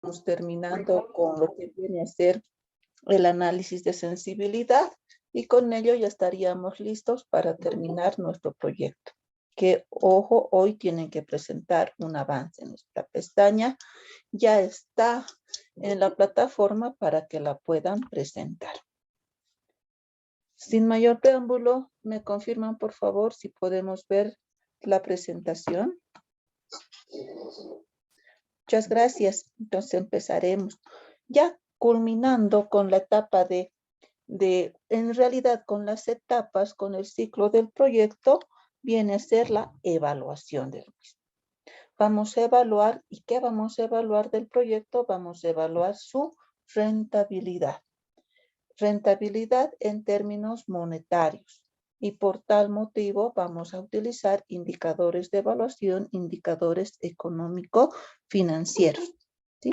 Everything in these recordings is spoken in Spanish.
estaríamos terminando con lo que viene a ser el análisis de sensibilidad y con ello ya estaríamos listos para terminar nuestro proyecto. Que, ojo, hoy tienen que presentar un avance en esta pestaña. Ya está en la plataforma para que la puedan presentar. Sin mayor preámbulo, ¿me confirman, por favor, si podemos ver la presentación? Muchas gracias. Entonces empezaremos. Ya culminando con la etapa en realidad con las etapas, con el ciclo del proyecto, viene a ser la evaluación del mismo. Vamos a evaluar, ¿y qué vamos a evaluar del proyecto? Vamos a evaluar su rentabilidad. Rentabilidad en términos monetarios. Y por tal motivo vamos a utilizar indicadores de evaluación, indicadores económico-financieros. ¿Sí?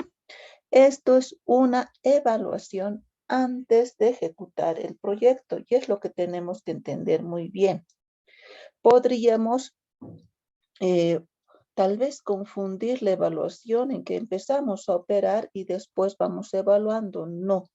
Esto es una evaluación antes de ejecutar el proyecto y es lo que tenemos que entender muy bien. Podríamos tal vez confundir la evaluación en que empezamos a operar y después vamos evaluando. No,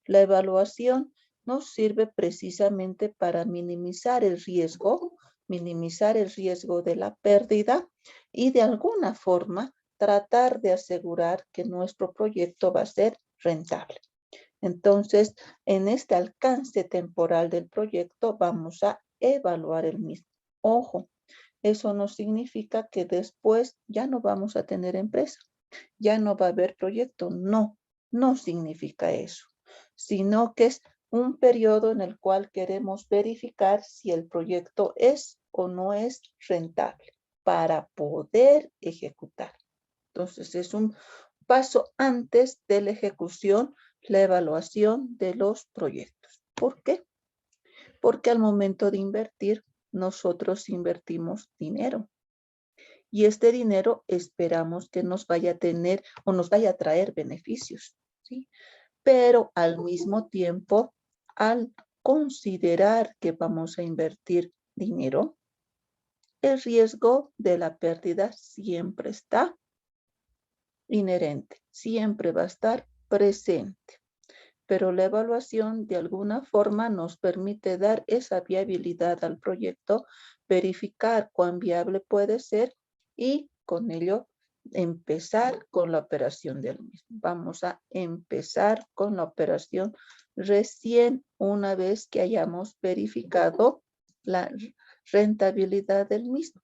la evaluación nos sirve precisamente para minimizar el riesgo de la pérdida y de alguna forma tratar de asegurar que nuestro proyecto va a ser rentable. Entonces, en este alcance temporal del proyecto vamos a evaluar el mismo. Ojo, eso no significa que después ya no vamos a tener empresa, ya no va a haber proyecto. No, no significa eso, sino que es un periodo en el cual queremos verificar si el proyecto es o no es rentable para poder ejecutar. Entonces, es un paso antes de la ejecución, la evaluación de los proyectos. ¿Por qué? Porque al momento de invertir, nosotros invertimos dinero. Y este dinero esperamos que nos vaya a tener o nos vaya a traer beneficios, ¿sí? Pero al mismo tiempo, al considerar que vamos a invertir dinero, el riesgo de la pérdida siempre está inherente, siempre va a estar presente. Pero la evaluación de alguna forma nos permite dar esa viabilidad al proyecto, verificar cuán viable puede ser y con ello empezar con la operación del mismo. Vamos a empezar con la operación recién una vez que hayamos verificado la rentabilidad del mismo,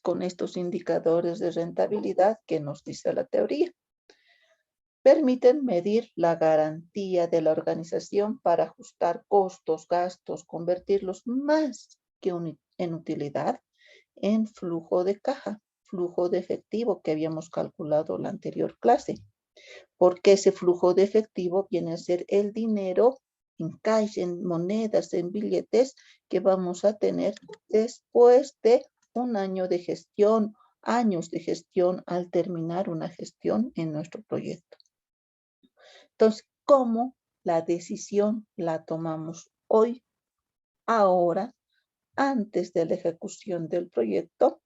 con estos indicadores de rentabilidad que nos dice la teoría. Permiten medir la garantía de la organización para ajustar costos, gastos, convertirlos más que en utilidad en flujo de caja, flujo de efectivo que habíamos calculado en la anterior clase. Porque ese flujo de efectivo viene a ser el dinero en cash, en monedas, en billetes que vamos a tener después de un año de gestión, años de gestión al terminar una gestión en nuestro proyecto. Entonces, ¿cómo la decisión la tomamos hoy, ahora, antes de la ejecución del proyecto?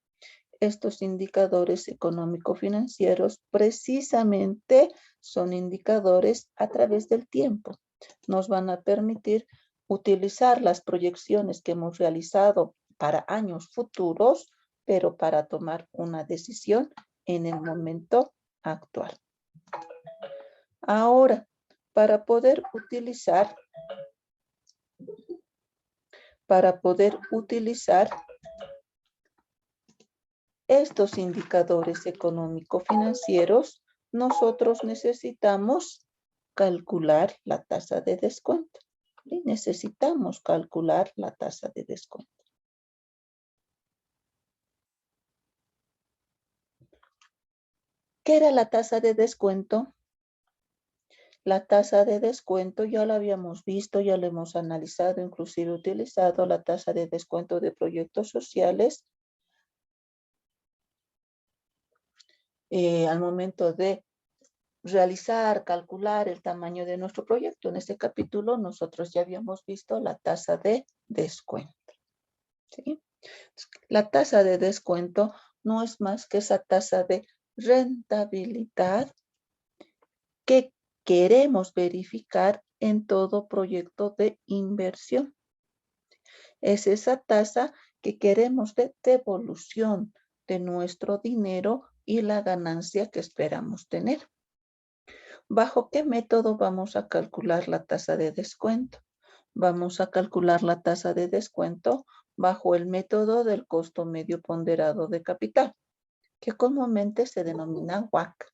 Estos indicadores económico-financieros precisamente son indicadores a través del tiempo. Nos van a permitir utilizar las proyecciones que hemos realizado para años futuros, pero para tomar una decisión en el momento actual. Ahora, para poder utilizar estos indicadores económico-financieros, nosotros necesitamos calcular la tasa de descuento. ¿Sí? Necesitamos calcular la tasa de descuento. ¿Qué era la tasa de descuento? La tasa de descuento ya la habíamos visto, ya lo hemos analizado, inclusive utilizado la tasa de descuento de proyectos sociales al momento de realizar, calcular el tamaño de nuestro proyecto. En este capítulo nosotros ya habíamos visto la tasa de descuento. ¿Sí? La tasa de descuento no es más que esa tasa de rentabilidad queremos verificar en todo proyecto de inversión. Es esa tasa que queremos de devolución de nuestro dinero y la ganancia que esperamos tener. ¿Bajo qué método vamos a calcular la tasa de descuento? Vamos a calcular la tasa de descuento bajo el método del costo medio ponderado de capital, que comúnmente se denomina WACC.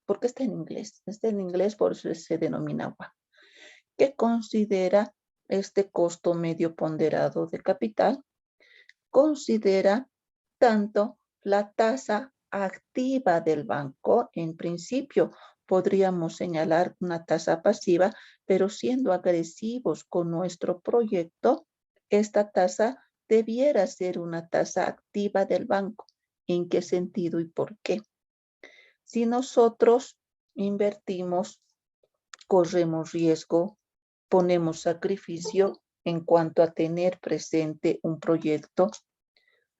¿Por qué está en inglés? Está en inglés, por eso se denomina WACC. Que considera este costo medio ponderado de capital, considera tanto la tasa activa del banco. En principio podríamos señalar una tasa pasiva, pero siendo agresivos con nuestro proyecto, esta tasa debiera ser una tasa activa del banco. ¿En qué sentido y por qué? Si nosotros invertimos, corremos riesgo, ponemos sacrificio en cuanto a tener presente un proyecto,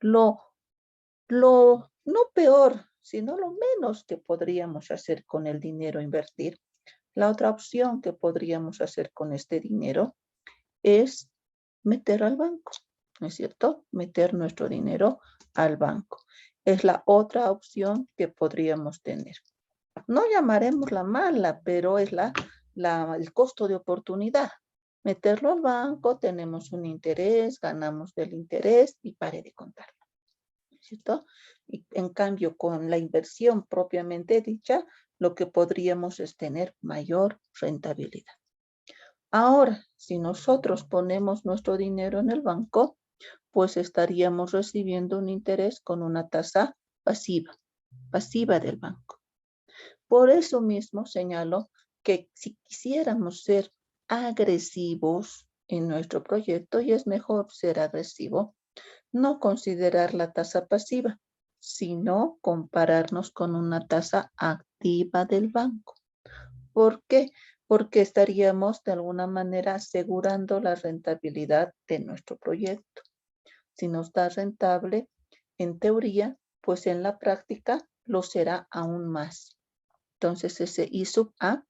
no peor, sino lo menos que podríamos hacer con el dinero invertir. La otra opción que podríamos hacer con este dinero es meter al banco, ¿no es cierto? Meter nuestro dinero al banco. Es la otra opción que podríamos tener. No llamaremos la mala, pero es el costo de oportunidad. Meterlo al banco, tenemos un interés, ganamos del interés y pare de contarlo. ¿Cierto? Y en cambio, con la inversión propiamente dicha, lo que podríamos es tener mayor rentabilidad. Ahora, si nosotros ponemos nuestro dinero en el banco, pues estaríamos recibiendo un interés con una tasa pasiva del banco. Por eso mismo señalo que si quisiéramos ser agresivos en nuestro proyecto, y es mejor ser agresivo, no considerar la tasa pasiva, sino compararnos con una tasa activa del banco. ¿Por qué? Porque estaríamos de alguna manera asegurando la rentabilidad de nuestro proyecto. Si nos da rentable, en teoría, pues en la práctica lo será aún más. Entonces ese I sub A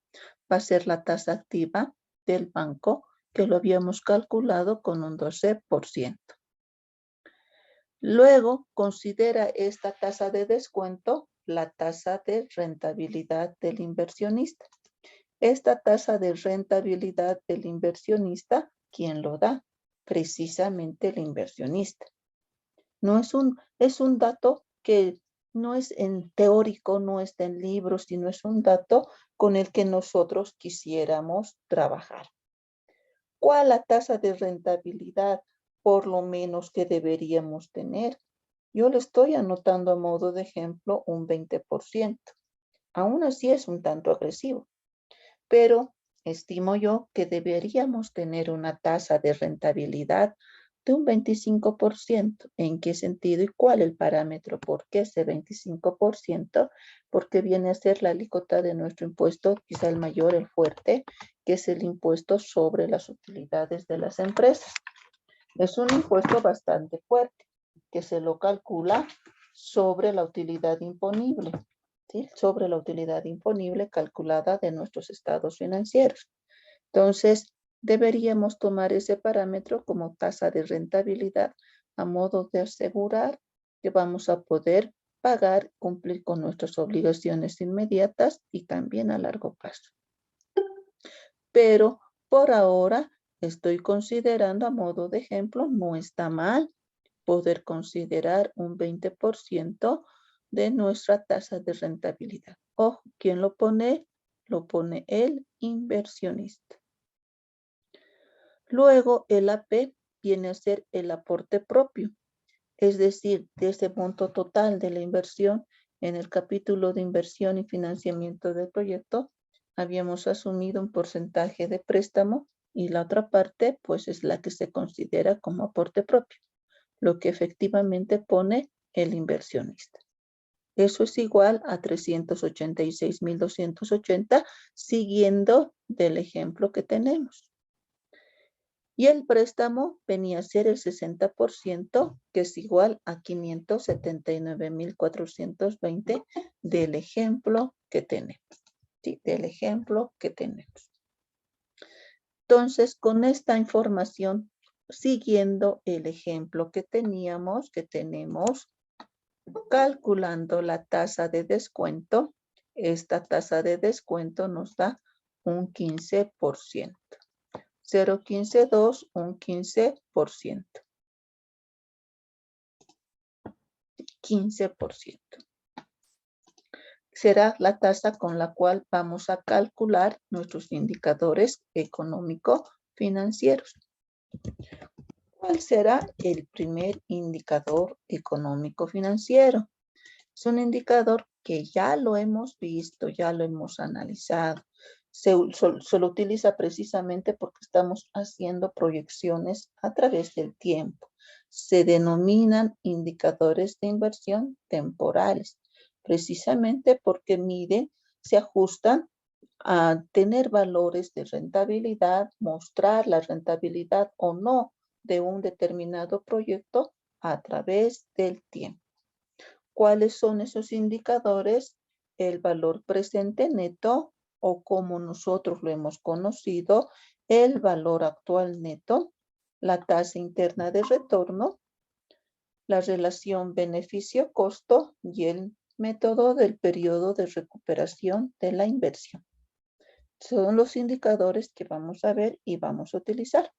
va a ser la tasa activa del banco, que lo habíamos calculado con un 12%. Luego considera esta tasa de descuento la tasa de rentabilidad del inversionista. Esta tasa de rentabilidad del inversionista, ¿quién lo da? Precisamente el inversionista. No es un dato que no es en teórico, no está en libros, sino es un dato con el que nosotros quisiéramos trabajar. ¿Cuál la tasa de rentabilidad por lo menos que deberíamos tener? Yo le estoy anotando a modo de ejemplo un 20%. Aún así es un tanto agresivo, pero estimo yo que deberíamos tener una tasa de rentabilidad de un 25%. ¿En qué sentido y cuál el parámetro? ¿Por qué ese 25%? Porque viene a ser la alícuota de nuestro impuesto, quizá el mayor, el fuerte, que es el impuesto sobre las utilidades de las empresas. Es un impuesto bastante fuerte, que se lo calcula sobre la utilidad imponible, ¿sí? Sobre la utilidad imponible calculada de nuestros estados financieros. Entonces, deberíamos tomar ese parámetro como tasa de rentabilidad a modo de asegurar que vamos a poder pagar, cumplir con nuestras obligaciones inmediatas y también a largo plazo. Pero por ahora estoy considerando a modo de ejemplo, no está mal poder considerar un 20% de nuestra tasa de rentabilidad. Ojo, ¿quién lo pone? Lo pone el inversionista. Luego el AP viene a ser el aporte propio, es decir, de ese monto total de la inversión. En el capítulo de inversión y financiamiento del proyecto habíamos asumido un porcentaje de préstamo y la otra parte pues es la que se considera como aporte propio, lo que efectivamente pone el inversionista. Eso es igual a 386.280 siguiendo del ejemplo que tenemos. Y el préstamo venía a ser el 60%, que es igual a 579.420 del ejemplo que tenemos. ¿sí? Del ejemplo que tenemos. Entonces, con esta información, siguiendo el ejemplo que tenemos, calculando la tasa de descuento, esta tasa de descuento nos da un 15%. 0,152, un 15%. 15%. Será la tasa con la cual vamos a calcular nuestros indicadores económico-financieros. ¿Cuál será el primer indicador económico-financiero? Es un indicador que ya lo hemos visto, ya lo hemos analizado. Se lo utiliza precisamente porque estamos haciendo proyecciones a través del tiempo. Se denominan indicadores de inversión temporales, precisamente porque miden, se ajustan a tener valores de rentabilidad, mostrar la rentabilidad o no de un determinado proyecto a través del tiempo. ¿Cuáles son esos indicadores? El valor presente neto, o como nosotros lo hemos conocido, el valor actual neto, la tasa interna de retorno, la relación beneficio-costo y el método del periodo de recuperación de la inversión. Son los indicadores que vamos a ver y vamos a utilizar.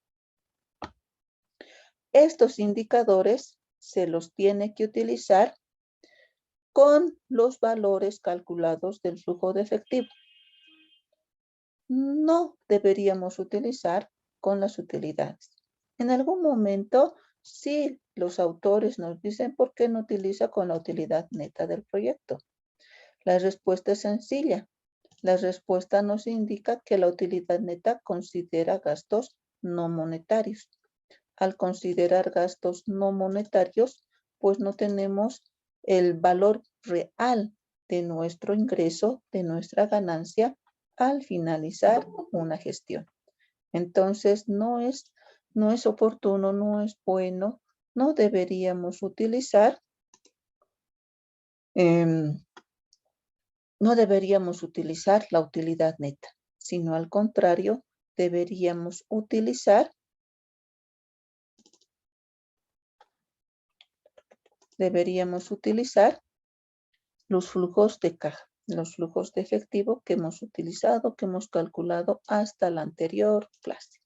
Estos indicadores se los tiene que utilizar con los valores calculados del flujo de efectivo. No deberíamos utilizar con las utilidades. En algún momento, sí, los autores nos dicen por qué no utiliza con la utilidad neta del proyecto. La respuesta es sencilla. La respuesta nos indica que la utilidad neta considera gastos no monetarios. Al considerar gastos no monetarios, pues no tenemos el valor real de nuestro ingreso, de nuestra ganancia, al finalizar una gestión. Entonces, no es oportuno, no es bueno, no deberíamos utilizar la utilidad neta, sino al contrario, deberíamos utilizar los flujos de caja, los flujos de efectivo que hemos utilizado, que hemos calculado hasta la anterior clase.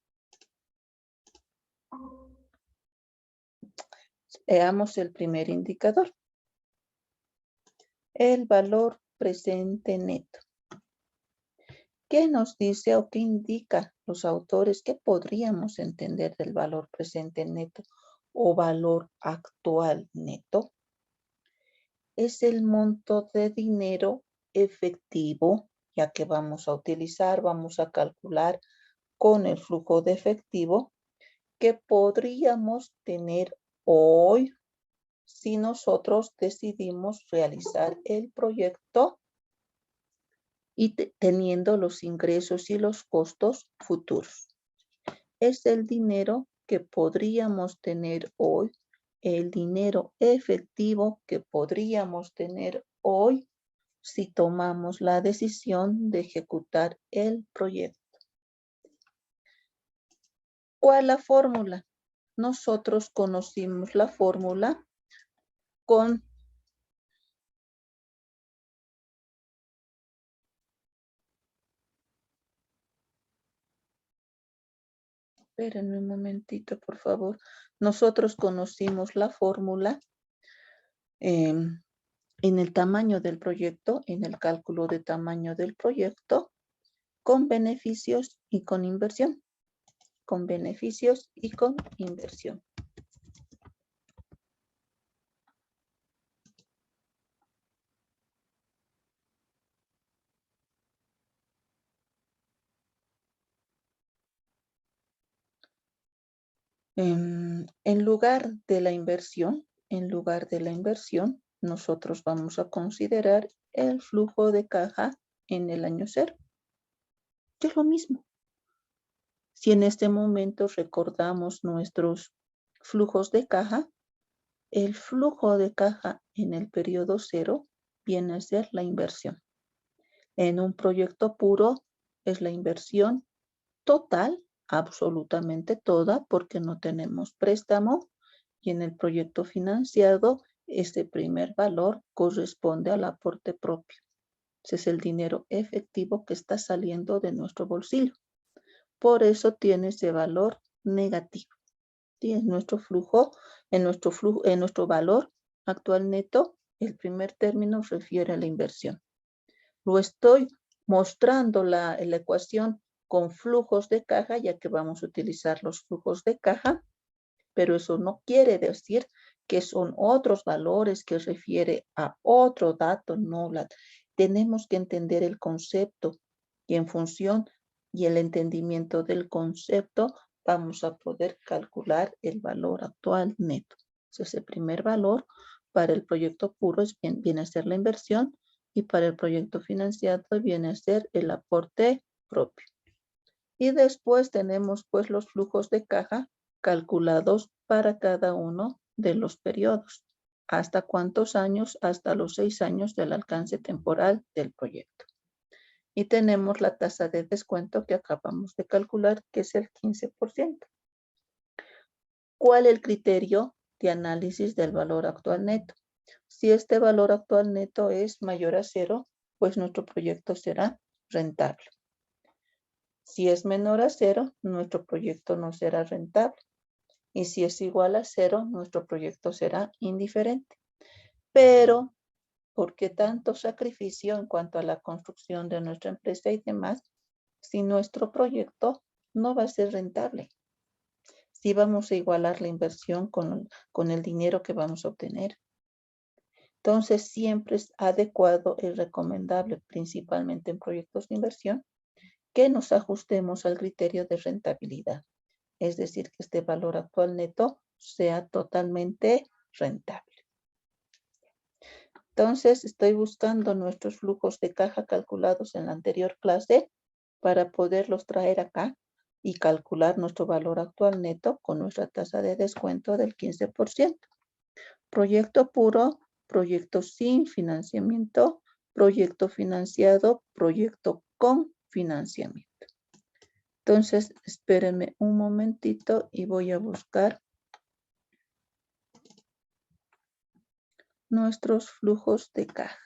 Veamos el primer indicador. El valor presente neto. ¿Qué nos dice o qué indica los autores? ¿Qué podríamos entender del valor presente neto o valor actual neto? Es el monto de dinero efectivo, ya que vamos a calcular con el flujo de efectivo que podríamos tener hoy si nosotros decidimos realizar el proyecto y teniendo los ingresos y los costos futuros. Es el dinero que podríamos tener hoy, el dinero efectivo que podríamos tener hoy si tomamos la decisión de ejecutar el proyecto. ¿Cuál es la fórmula? Nosotros conocimos la fórmula con espérenme un momentito, por favor. Nosotros conocimos la fórmula en el tamaño del proyecto, en el cálculo de tamaño del proyecto, con beneficios y con inversión. Con beneficios y con inversión. En lugar de la inversión, nosotros vamos a considerar el flujo de caja en el año cero. Que es lo mismo. Si en este momento recordamos nuestros flujos de caja, el flujo de caja en el periodo cero viene a ser la inversión. En un proyecto puro es la inversión total, absolutamente toda, porque no tenemos préstamo. Y en el proyecto financiado, este primer valor corresponde al aporte propio. Ese es el dinero efectivo que está saliendo de nuestro bolsillo. Por eso tiene ese valor negativo. ¿Sí? En nuestro flujo, en nuestro valor actual neto, el primer término refiere a la inversión. Lo estoy mostrando la ecuación con flujos de caja, ya que vamos a utilizar los flujos de caja, pero eso no quiere decir que son otros valores que refiere a otro dato, no. Tenemos que entender el concepto y en función y el entendimiento del concepto vamos a poder calcular el valor actual neto. Entonces, el primer valor para el proyecto puro viene a ser la inversión y para el proyecto financiado viene a ser el aporte propio. Y después tenemos pues los flujos de caja calculados para cada uno de los periodos. ¿Hasta cuántos años? Hasta los 6 años del alcance temporal del proyecto. Y tenemos la tasa de descuento que acabamos de calcular, que es el 15%. ¿Cuál es el criterio de análisis del valor actual neto? Si este valor actual neto es mayor a 0, pues nuestro proyecto será rentable. Si es menor a 0, nuestro proyecto no será rentable. Y si es igual a 0, nuestro proyecto será indiferente. Pero, ¿por qué tanto sacrificio en cuanto a la construcción de nuestra empresa y demás si nuestro proyecto no va a ser rentable? Si vamos a igualar la inversión con el dinero que vamos a obtener. Entonces, siempre es adecuado y recomendable, principalmente en proyectos de inversión, que nos ajustemos al criterio de rentabilidad. Es decir, que este valor actual neto sea totalmente rentable. Entonces, estoy buscando nuestros flujos de caja calculados en la anterior clase para poderlos traer acá y calcular nuestro valor actual neto con nuestra tasa de descuento del 15%. Proyecto puro, proyecto sin financiamiento, proyecto financiado, proyecto con financiamiento. Entonces, espérenme un momentito y voy a buscar nuestros flujos de caja.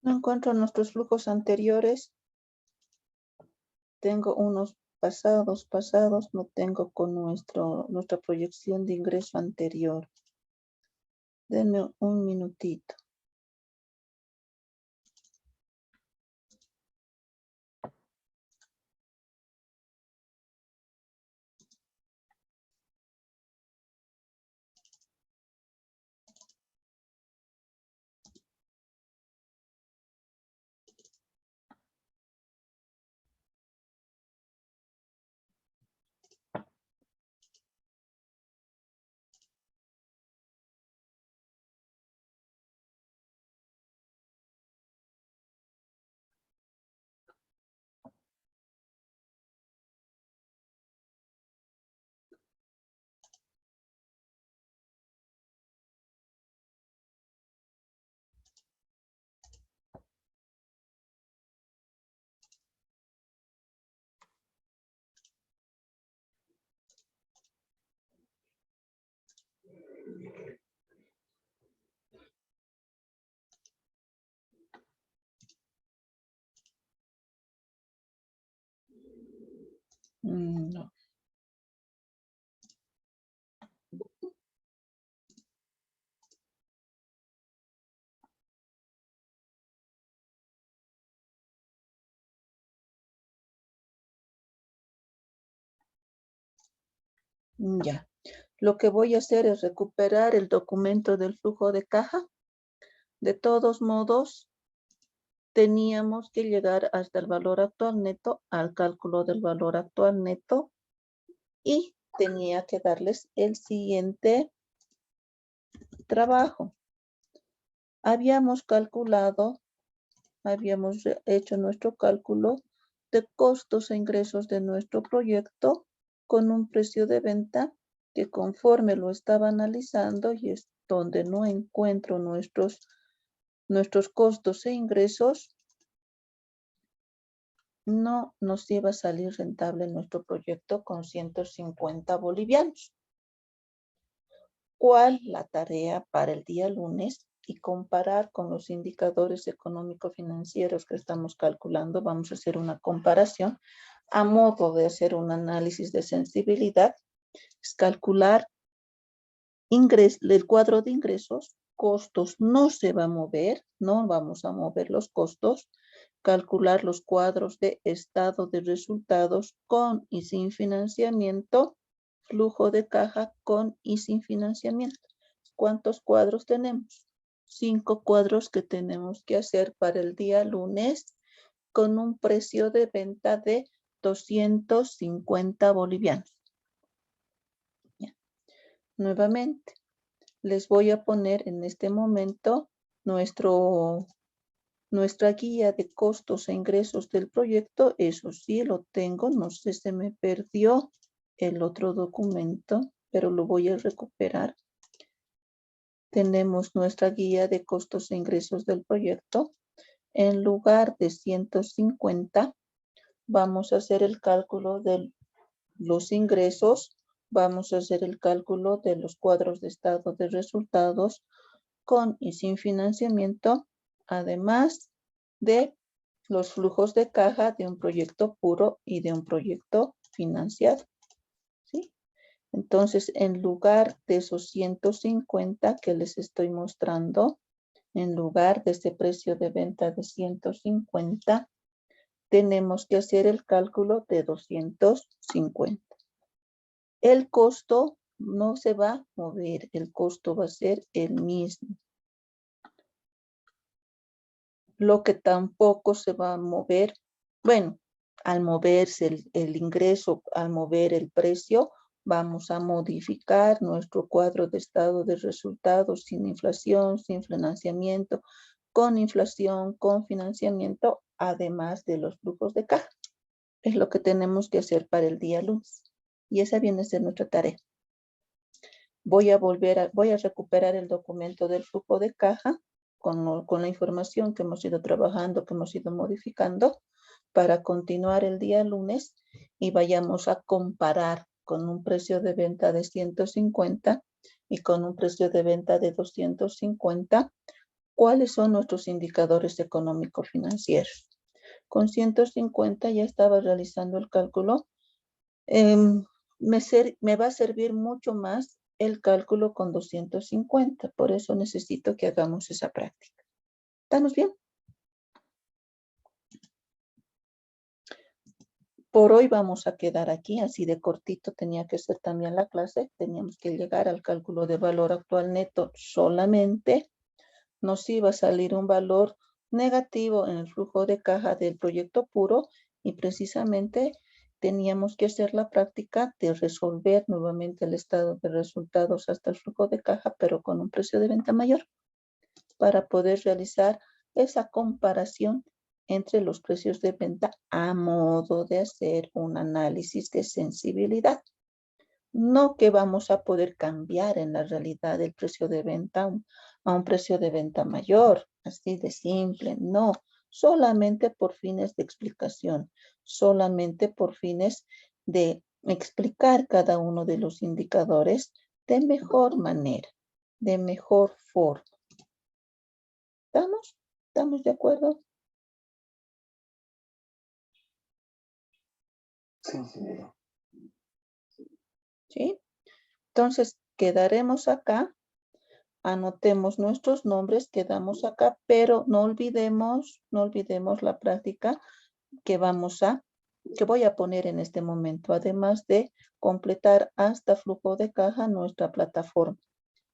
No encuentro nuestros flujos anteriores. Tengo unos pasados, no tengo con nuestra proyección de ingreso anterior. Denme un minutito. No. Ya. Lo que voy a hacer es recuperar el documento del flujo de caja. De todos modos, teníamos que llegar hasta el valor actual neto, al cálculo del valor actual neto, y tenía que darles el siguiente trabajo. Habíamos hecho nuestro cálculo de costos e ingresos de nuestro proyecto con un precio de venta que, conforme lo estaba analizando, y es donde no encuentro nuestros costos e ingresos, no nos iba a salir rentable nuestro proyecto con 150 bolivianos. ¿Cuál la tarea para el día lunes? Y comparar con los indicadores económico-financieros que estamos calculando. Vamos a hacer una comparación a modo de hacer un análisis de sensibilidad. Es calcular el cuadro de ingresos. Costos no se va a mover, no vamos a mover los costos. Calcular los cuadros de estado de resultados con y sin financiamiento. Flujo de caja con y sin financiamiento. ¿Cuántos cuadros tenemos? 5 cuadros que tenemos que hacer para el día lunes con un precio de venta de 250 bolivianos. Ya. Nuevamente, les voy a poner en este momento nuestra guía de costos e ingresos del proyecto. Eso sí lo tengo, no sé, se me perdió el otro documento, pero lo voy a recuperar. Tenemos nuestra guía de costos e ingresos del proyecto. En lugar de 150, vamos a hacer el cálculo de los ingresos. Vamos a hacer el cálculo de los cuadros de estado de resultados con y sin financiamiento, además de los flujos de caja de un proyecto puro y de un proyecto financiado. ¿Sí? Entonces, en lugar de esos 150 que les estoy mostrando, en lugar de ese precio de venta de 150, tenemos que hacer el cálculo de 250. El costo no se va a mover, el costo va a ser el mismo. Lo que tampoco se va a mover, bueno, al moverse el ingreso, al mover el precio, vamos a modificar nuestro cuadro de estado de resultados sin inflación, sin financiamiento, con inflación, con financiamiento, además de los flujos de caja. Es lo que tenemos que hacer para el día lunes. Y esa viene a ser nuestra tarea. Voy a recuperar el documento del flujo de caja con la información que hemos ido trabajando, que hemos ido modificando, para continuar el día lunes y vayamos a comparar con un precio de venta de 150 y con un precio de venta de 250 ¿Cuáles son nuestros indicadores económico-financieros? Con 150 ya estaba realizando el cálculo. Me va a servir mucho más el cálculo con 250. Por eso necesito que hagamos esa práctica. ¿Estamos bien? Por hoy vamos a quedar aquí, así de cortito tenía que ser también la clase. Teníamos que llegar al cálculo de valor actual neto solamente. Nos iba a salir un valor negativo en el flujo de caja del proyecto puro y precisamente teníamos que hacer la práctica de resolver nuevamente el estado de resultados hasta el flujo de caja, pero con un precio de venta mayor, para poder realizar esa comparación entre los precios de venta a modo de hacer un análisis de sensibilidad. No que vamos a poder cambiar en la realidad el precio de venta a un precio de venta mayor, así de simple, no, solamente por fines de explicación, solamente por fines de explicar cada uno de los indicadores de mejor manera, de mejor forma. ¿Estamos? ¿Estamos de acuerdo? Sí, señora. ¿Sí? Entonces, quedaremos acá. Anotemos nuestros nombres, quedamos acá, pero no olvidemos la práctica que voy a poner en este momento, además de completar hasta flujo de caja nuestra plataforma.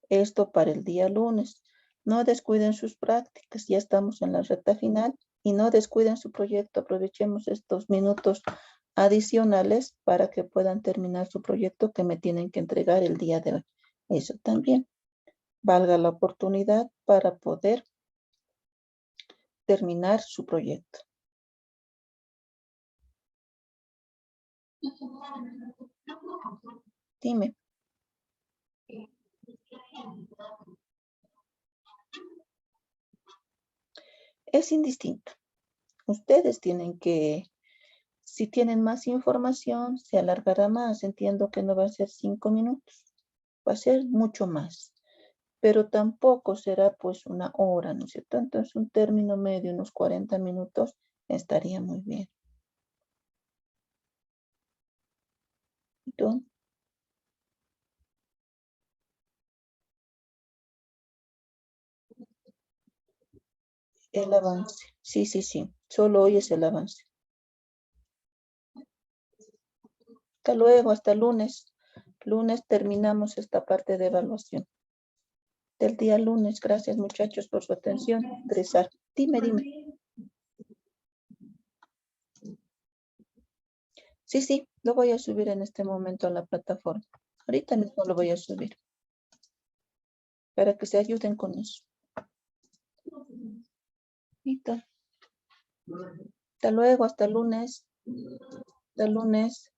Esto para el día lunes. No descuiden sus prácticas, ya estamos en la recta final y no descuiden su proyecto. Aprovechemos estos minutos adicionales para que puedan terminar su proyecto que me tienen que entregar el día de hoy. Eso también. Valga la oportunidad para poder terminar su proyecto. Dime. Es indistinto. Ustedes tienen que, si tienen más información, se alargará más. Entiendo que no va a ser 5 minutos, va a ser mucho más. Pero tampoco será pues una hora, ¿no es cierto? Entonces un término medio, unos 40 minutos, estaría muy bien. ¿Y tú? El avance. Sí, sí, sí. Solo hoy es el avance. Hasta luego, hasta lunes. Lunes terminamos esta parte de evaluación. Del día lunes. Gracias, muchachos, por su atención. Ingresar. Dime. Sí, lo voy a subir en este momento a la plataforma. Ahorita mismo lo voy a subir. Para que se ayuden con eso. Listo. Hasta luego, hasta lunes. Hasta lunes.